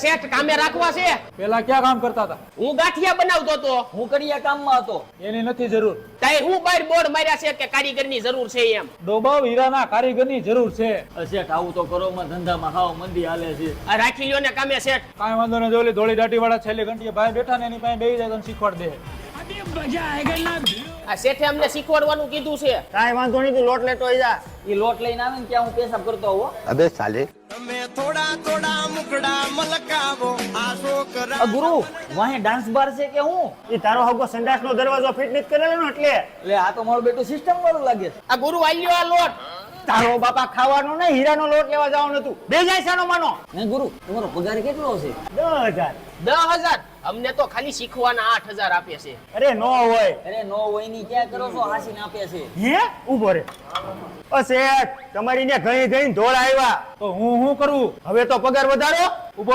શેઠ કામે રાખવા છે? પેલા ક્યાં કામ કરતા હતા? હું ગાંઠિયા બનાવતો હતો. હું કડિયા કામમાં હતો. એની નથી જરૂર. તાય હું બહાર બોર્ડ માર્યા છે કે કારીગરની જરૂર છે એમ. ડોબાવ હીરાના કારીગરની જરૂર છે. શેઠ આવું તો કરો માં ધંધામાં હાવ મંદી હાલે છે. આ રાખી લ્યો ને કામે શેઠ. કાંઈ વાંધો નહીં, જોલી ધોળી દાટી વાળા છેલ્લી ઘંટીએ ભાઈ બેઠા ને એની પાસે બેહી જાય તો શીખવાડ દે. આ શેઠે અમને શીખવાડવાનું કીધું છે. કાંઈ વાંધો નહીં, તું લોટ લેતો આઈ જા. એ લોટ લઈને આવે ને ત્યાં હું પેશાબ કરતો હોઉં. અબે સાલે ગુરુ વાહે ડાન્સ બાર છે કે હું? ઈ તારો હગો સંડાસનો દરવાજો ફિટ નથી કરેલો ને એટલે. એટલે આ તો મારું બેટું સિસ્ટમ વાળું લાગે છે. આ ગુરુ આલ્યો આ લોટ. તારો બાપા ખાવાનો ને હીરાનો લોટ લેવા જવાનું હતું. બે જાય સાનો માનો. હે ગુરુ તમારો પગાર કેટલો છે? 10,000. 10,000. અમને તો ખાલી શીખવાના 8,000 આપે છે. અરે નો હોય. અરે નો હોય ની ક્યાં કરો છો? હાસીને આપે છે. હે ઉભો રે. ઓ શેઠ, તમારી ને ઘણી ઘણી ધોળ આવ્યા. તો હું કરું? હવે તો પગાર વધારો. ઉભો